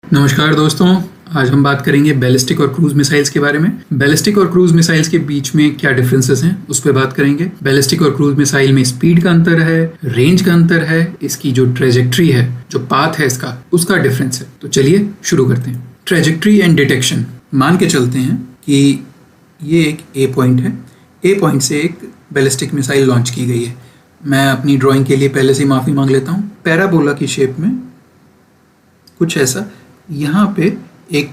नमस्कार दोस्तों, आज हम बात करेंगे बैलिस्टिक और क्रूज मिसाइल्स के बारे में। बैलिस्टिक और क्रूज मिसाइल्स के बीच में क्या डिफरेंसेस हैं उस पर बात करेंगे। बैलिस्टिक और क्रूज मिसाइल में स्पीड का अंतर है, रेंज का अंतर है, इसकी जो ट्रेजेक्ट्री है, जो पाथ है इसका, उसका डिफरेंस है। तो चलिए शुरू करते हैं। Trajectory and detection. मान के चलते हैं कि ये एक ए पॉइंट है। ए पॉइंट से एक बैलिस्टिक मिसाइल लॉन्च की गई है। मैं अपनी ड्राइंग के लिए पहले से माफ़ी मांग लेता हूँ। पैराबोला की शेप में कुछ ऐसा यहाँ पे एक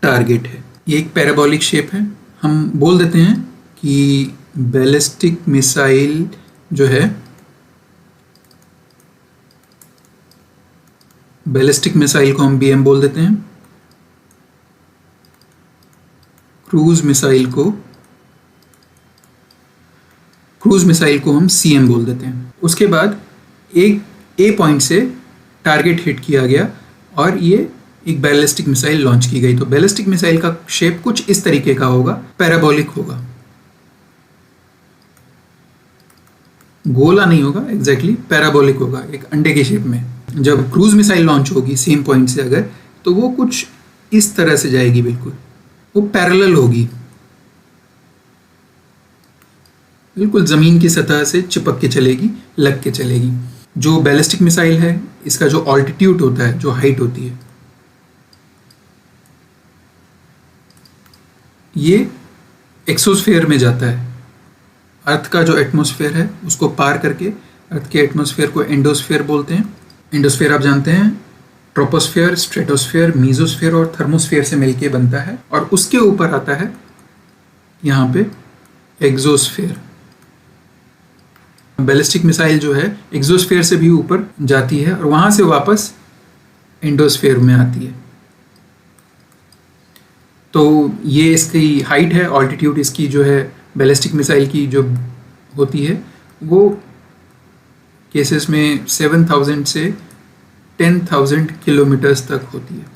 टारगेट है। ये एक पैराबोलिक शेप है। हम बोल देते हैं कि बैलिस्टिक मिसाइल जो है, बैलिस्टिक मिसाइल को हम बीएम बोल देते हैं, क्रूज मिसाइल को हम सीएम बोल देते हैं। उसके बाद एक ए पॉइंट से टारगेट हिट किया गया और ये एक बैलिस्टिक मिसाइल लॉन्च की गई। तो बैलिस्टिक मिसाइल का शेप कुछ इस तरीके का होगा, पैराबोलिक होगा, गोला नहीं होगा, एग्जैक्टली पैराबोलिक होगा, एक अंडे के शेप में। जब क्रूज मिसाइल लॉन्च होगी सेम पॉइंट से अगर, तो वो कुछ इस तरह से जाएगी, बिल्कुल वो पैरेलल होगी, बिल्कुल जमीन की सतह से चिपक के चलेगी, लग के चलेगी। जो बैलिस्टिक मिसाइल है, इसका जो ऑल्टीट्यूड होता है, जो हाइट होती है, ये एक्सोस्फेयर में जाता है। अर्थ का जो एटमॉस्फेयर है उसको पार करके अर्थ के एटमॉस्फेयर को एंडोस्फेयर बोलते हैं। एंडोस्फेयर आप जानते हैं, ट्रोपोस्फेयर, स्ट्रेटोस्फेयर, मीजोस्फेयर और थर्मोस्फेयर से मिलके बनता है। और उसके ऊपर आता है यहाँ पे एक्सोस्फेयर। बैलिस्टिक मिसाइल जो है एक्सोस्फेयर से भी ऊपर जाती है और वहाँ से वापस एंडोस्फेयर में आती है। तो ये इसकी हाइट है, ऑल्टीट्यूड इसकी जो है बैलिस्टिक मिसाइल की जो होती है वो केसेस में 7000 से 10,000 किलोमीटर्स तक होती है।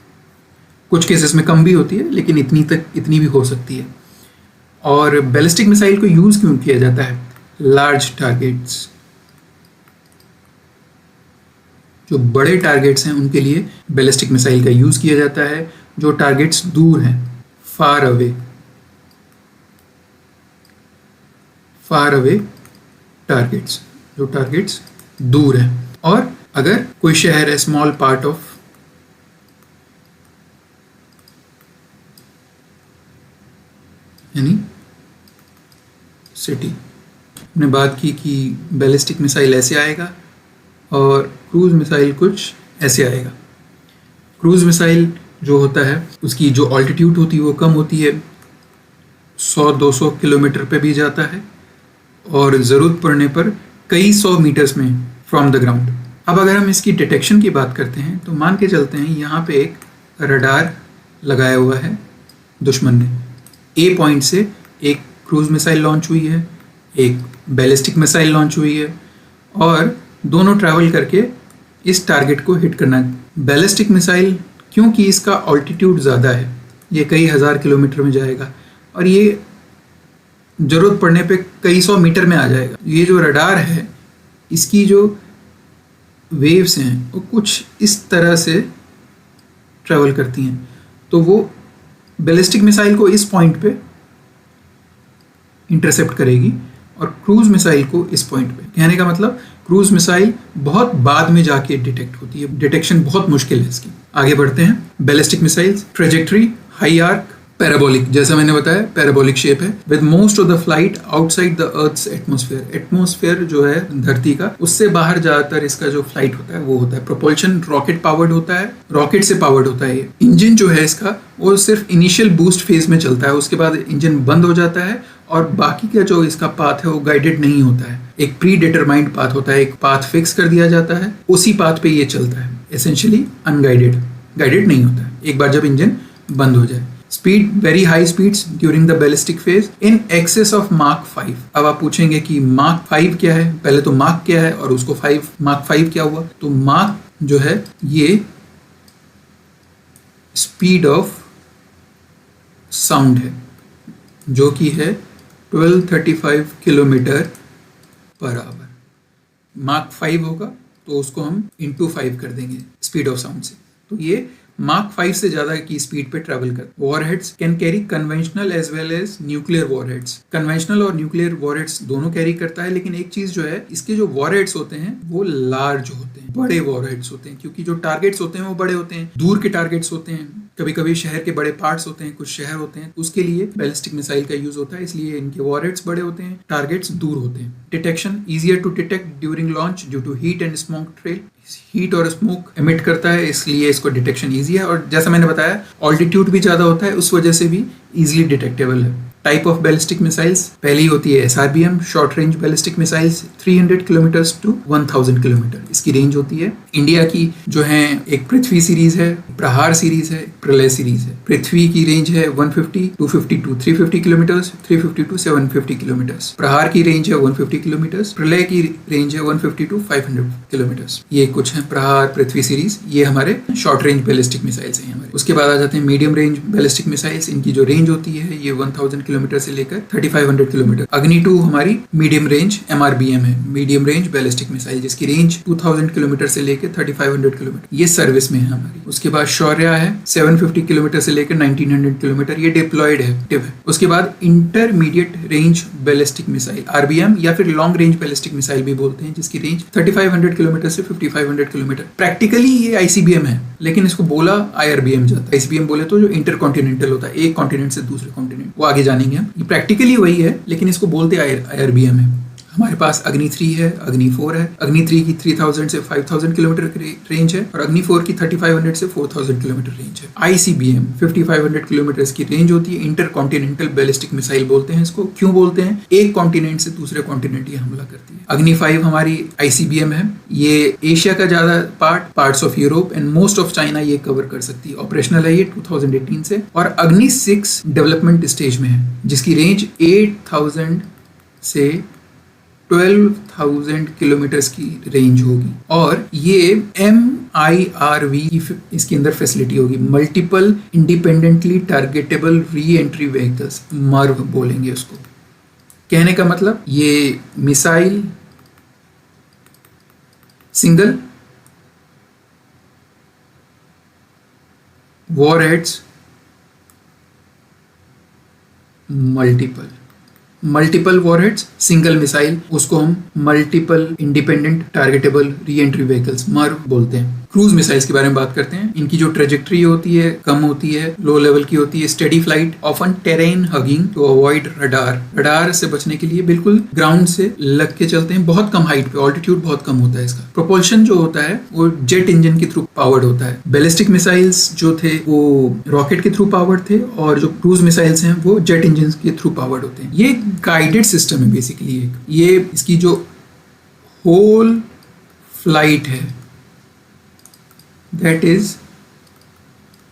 कुछ केसेस में कम भी होती है, लेकिन इतनी भी हो सकती है। और बैलिस्टिक मिसाइल को यूज़ क्यों किया जाता है? लार्ज टारगेट्स, जो बड़े टारगेट्स हैं उनके लिए बैलिस्टिक मिसाइल का यूज़ किया जाता है। जो टारगेट्स दूर हैं, फार अवे टारगेट्स, जो टारगेट्स दूर हैं। और अगर कोई शहर है, स्मॉल पार्ट ऑफ यानी सिटी। हमने बात की कि बैलिस्टिक मिसाइल ऐसे आएगा और क्रूज मिसाइल कुछ ऐसे आएगा। क्रूज मिसाइल जो होता है उसकी जो ऑल्टीट्यूड होती है वो कम होती है, 100-200 किलोमीटर पे भी जाता है और ज़रूरत पड़ने पर कई 100 मीटर्स में फ्रॉम द ग्राउंड। अब अगर हम इसकी डिटेक्शन की बात करते हैं तो मान के चलते हैं यहाँ पे एक रडार लगाया हुआ है दुश्मन ने। ए पॉइंट से एक क्रूज मिसाइल लॉन्च हुई है, एक बैलिस्टिक मिसाइल लॉन्च हुई है और दोनों ट्रैवल करके इस टारगेट को हिट करना है। बैलिस्टिक मिसाइल क्योंकि इसका ऑल्टीट्यूड ज़्यादा है, ये कई हज़ार किलोमीटर में जाएगा और ये ज़रूरत पड़ने पे कई 100 मीटर में आ जाएगा। ये जो रडार है इसकी जो वेव्स हैं वो कुछ इस तरह से ट्रैवल करती हैं, तो वो बैलिस्टिक मिसाइल को इस पॉइंट पे इंटरसेप्ट करेगी और क्रूज मिसाइल को इस पॉइंट पे। कहने का मतलब क्रूज मिसाइल बहुत बाद में जाके डिटेक्ट होती है, डिटेक्शन बहुत मुश्किल है इसकी। आगे बढ़ते हैं। Ballistic missiles trajectory, high arc, parabolic. जैसा मैंने बताया पैराबोलिक शेप है, with most of the flight outside the earth's atmosphere. Atmosphere जो है धरती का, उससे बाहर ज्यादातर इसका जो फ्लाइट होता है वो होता है। प्रोपल्शन रॉकेट पावर्ड होता है, रॉकेट से पावर्ड होता है। इंजन जो है इसका वो सिर्फ इनिशियल बूस्ट फेज में चलता है, उसके बाद इंजन बंद हो जाता है और बाकी का जो इसका पाथ है वो गाइडेड नहीं होता है। एक प्री डिटरमाइंड पाथ होता है, एक पाथ फिक्स कर दिया जाता है, उसी पाथ पे ये चलता है। एसेंशियली अनगाइडेड, गाइडेड नहीं होता है एक बार जब इंजन बंद हो जाए। Speed, very high speeds during the ballistic phase in excess of mark 5। अब आप पूछेंगे कि मार्क 5 क्या है? पहले तो मार्क क्या है और उसको मार्क 5 क्या हुआ? तो मार्क जो है ये स्पीड ऑफ साउंड है, जो कि है 1235 किलोमीटर पर आवर। मार्क 5 होगा तो उसको हम इंटू 5 कर देंगे स्पीड ऑफ साउंड से। तो ये मार्क 5 से ज्यादा की स्पीड पे ट्रैवल कर। Warheads can carry conventional as well as nuclear warheads. Conventional और न्यूक्लियर वॉरहेड्स दोनों कैरी करता है, लेकिन एक चीज जो है, इसके जो वॉरहेड्स होते हैं वो लार्ज होते हैं, बड़े वॉरहेड्स होते हैं, क्योंकि जो टारगेट्स होते हैं वो बड़े होते हैं, दूर के टारगेट्स होते हैं, कभी कभी शहर के बड़े पार्ट्स होते हैं, कुछ शहर होते हैं, उसके लिए बैलिस्टिक मिसाइल का यूज होता है, इसलिए इनके वॉरहेड्स बड़े होते हैं, टारगेट्स दूर होते हैं। Detection easier to detect during launch due to heat and smoke trail. Heat और स्मोक एमिट करता है, इसलिए इसको डिटेक्शन ईजी है, और जैसा मैंने बताया ऑल्टीट्यूड भी ज्यादा होता है, उस वजह से भी इजिली डिटेक्टेबल है। टाइप ऑफ बैलिस्टिक मिसाइल्स, पहली होती है SRBM, short range ballistic missiles, 300 kilometre to 1000 kilometre इसकी रेंज होती है। इंडिया की जो है एक पृथ्वी सीरीज है, प्रहार सीरीज है, प्रलय सीरीज है। पृथ्वी की रेंज है 150 250 टू 350 किलोमीटर्स, 350 टू 750 किलोमीटर्स। प्रहार की रेंज है 150 किलोमीटर्स, प्रलय की रेंज है 150 टू 500 किलोमीटर्स। ये कुछ है प्रहार, पृथ्वी सीरीज, ये हमारे शॉर्ट रेंज बैलिस्टिक मिसाइल्स हैं हमारे। उसके बाद आ जाते हैं मीडियम रेंज बैलिस्टिक मिसाइल्स, इनकी जो रेंज होती है ये 1000 किलोमीटर से लेकर 3500 किलोमीटर। अग्नि 2 हमारी मीडियम रेंज MRBM है, मीडियम रेंज बैलिस्टिक मिसाइल, जिसकी रेंज 2000 किलोमीटर से लेकर 3500 किलोमीटर, ये सर्विस में है हमारी। उसके बाद शौर्य है 750 किलोमीटर से लेकर 1900 किलोमीटर, ये डिप्लॉयड है, एक्टिव है। उसके बाद intermediate range ballistic missile RBM या फिर लॉन्ग रेंज बैलिस्टिक मिसाइल भी बोलते हैं, जिसकी रेंज 3500 किलोमीटर से 5500 किलोमीटर। प्रैक्टिकली ये ICBM है, लेकिन इसको बोला IRBM जाता है। ICBM बोले तो जो इंटर कॉन्टिनेंटल होता है, एक कॉन्टिनेंट से दूसरे कॉन्टिनेंट, वो आगे जानेंगे हम। ये प्रैक्टिकली वही है, लेकिन इसको बोलते IRBM है। हमारे पास अग्नि 3 है, अग्नि 4 है। अग्नि 3 की 3000 से 5000 किलोमीटर की रेंज है, और अग्नि 4 की 3500 से 4000 किलोमीटर रेंज है। ICBM 5500 किलोमीटर की रेंज होती है, इंटर कॉन्टिनेंटल बैलिस्टिक मिसाइल बोलते हैं इसको। क्यों बोलते हैं? एक कॉन्टिनेंट से दूसरे कॉन्टिनेंट ये हमला करती है। अग्नि 5 हमारी ICBM है, ये एशिया का ज्यादा parts of Europe and most of China ये कवर कर सकती है। ऑपरेशनल है ये 2018 से। और अग्नि 6 डेवलपमेंट स्टेज में है, जिसकी रेंज 8000 से 12,000 किलोमीटर्स की रेंज होगी। और ये MIRV इसके अंदर फैसिलिटी होगी, multiple independently targetable re entry vehicles, MIRV बोलेंगे उसको। कहने का मतलब ये missile single, warheads multiple warheads, single missile, उसको हम multiple independent targetable re entry vehicles MIRV बोलते हैं। क्रूज मिसाइल्स के बारे में बात करते हैं। इनकी जो ट्रेजेक्ट्री होती है कम होती है, लो लेवल की होती है, steady flight, often terrain hugging to avoid radar से बचने के लिए बिल्कुल ग्राउंड से लग के चलते हैं, बहुत कम हाइट पे, ऑल्टीट्यूड बहुत कम होता है इसका। प्रोपल्शन जो होता है वो जेट इंजन के थ्रू पावर्ड होता है। बैलिस्टिक मिसाइल्स जो थे वो रॉकेट के थ्रू पावर्ड थे, और जो क्रूज मिसाइल्स हैं वो जेट इंजन के थ्रू पावर्ड होते हैं। ये गाइडेड सिस्टम है बेसिकली। ये इसकी जो होल फ्लाइट है दैट इज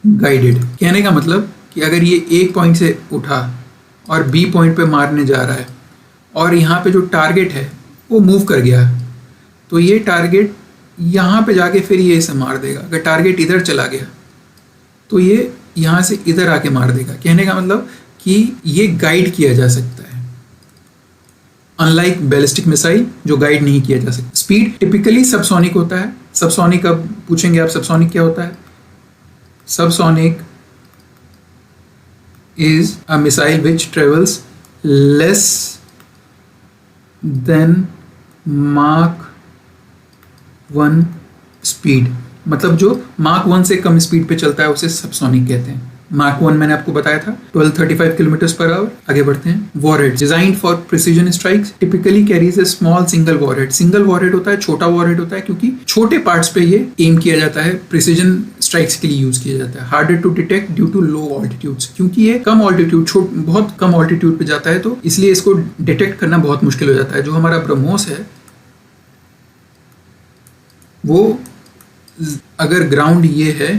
गाइडेड। कहने का मतलब कि अगर ये एक पॉइंट से उठा और B पॉइंट पे मारने जा रहा है, और यहाँ पे जो टारगेट है वो मूव कर गया, तो ये टारगेट यहाँ पे जाके फिर ये इसे मार देगा। अगर टारगेट इधर चला गया तो ये यहाँ से इधर आके मार देगा। कहने का मतलब कि ये गाइड किया जा सकता है, अनलाइक बैलिस्टिक मिसाइल जो गाइड नहीं किया जा सकता। स्पीड टिपिकली सबसोनिक होता है। सबसोनिक, अब पूछेंगे आप सबसोनिक क्या होता है? Subsonic is a missile which travels less than Mach 1 speed, मतलब जो Mach 1 से कम स्पीड पे चलता है उसे सबसोनिक कहते हैं। Mach 1 मैंने आपको बताया था 1235 किलोमीटर पर आवर। आगे बढ़ते हैं। Warhead designed for precision strikes, typically carries A small single warhead. Single warhead होता है, छोटा वॉरहेड होता है, क्योंकि छोटे पार्ट्स पे ये एम किया जाता है, प्रिसीजन स्ट्राइक्स के लिए यूज किया जाता है। Harder to detect due to low altitudes, क्योंकि ये कम ऑल्टीट्यूड, बहुत कम ऑल्टीट्यूड पे जाता है, तो इसलिए इसको डिटेक्ट करना बहुत मुश्किल हो जाता है। जो हमारा ब्रह्मोस है वो अगर ग्राउंड ये है,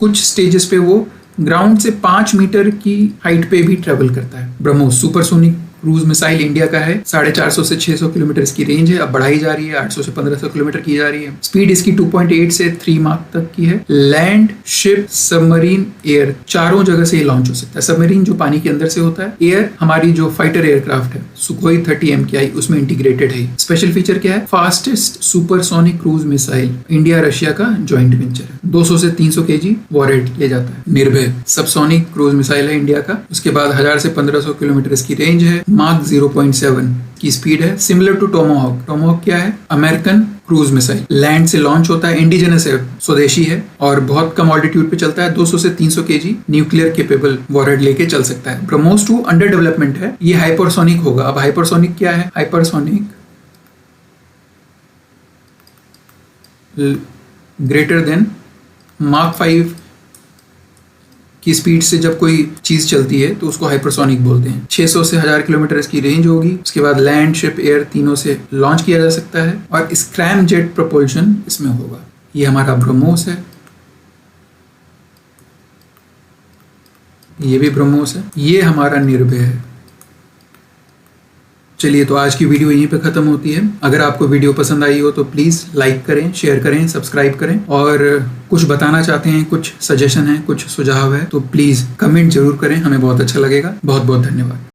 कुछ स्टेजेस पे वो ग्राउंड से 5 मीटर की हाइट पे भी ट्रेवल करता है। BrahMos supersonic cruise missile India का है, 450 से 600 किलोमीटर इसकी रेंज है, अब बढ़ाई जा रही है, 800 से 1500 किलोमीटर की जा रही है। स्पीड इसकी 2.8 से 3 माक तक की है। लैंड, शिप, सबमरीन, एयर, चारों जगह से ये लॉन्च हो सकता है। सबमरीन जो पानी के अंदर से होता है, एयर हमारी जो फाइटर एयरक्राफ्ट है सुखोई 30 MKI उसमें इंटीग्रेटेड है। स्पेशल फीचर क्या है? Fastest supersonic cruise missile, India Russia का ज्वाइंट वेंचर है। 200 से 300 kg वॉरहेड ले जाता है। निर्भय सबसोनिक क्रूज मिसाइल है इंडिया का। उसके बाद 1000 से 1500 किलोमीटर इसकी रेंज है। माक 0.7 की स्पीड है, सिमिलर टू टोमोहॉक। टोमोहॉक क्या है? अमेरिकन क्रूज मिसाइल, लैंड से लॉन्च होता है, इंडिजिनस है, स्वदेशी है और बहुत कम ऑल्टीट्यूड पे चलता है। 200 से 300 kg न्यूक्लियर केपेबल वॉरहेड लेके चल सकता है। ब्रह्मोस 2 अंडर डेवलपमेंट है, ये हाइपरसोनिक होगा। अब हाइपरसोनिक क्या है? हाइपरसोनिक ग्रेटर देन माक 5 की स्पीड से जब कोई चीज चलती है तो उसको हाइपरसोनिक बोलते हैं। 600 से 1000 किलोमीटर इसकी रेंज होगी। उसके बाद लैंड, शिप, एयर तीनों से लॉन्च किया जा सकता है और स्क्रैम जेट प्रपोल्शन इसमें होगा। ये हमारा ब्रह्मोस है, ये भी ब्रह्मोस है, ये हमारा निर्भय है। चलिए, तो आज की वीडियो यहीं पे खत्म होती है। अगर आपको वीडियो पसंद आई हो तो प्लीज़ लाइक करें, शेयर करें, सब्सक्राइब करें और कुछ बताना चाहते हैं, कुछ सजेशन है, कुछ सुझाव है तो प्लीज़ कमेंट जरूर करें, हमें बहुत अच्छा लगेगा। बहुत बहुत धन्यवाद।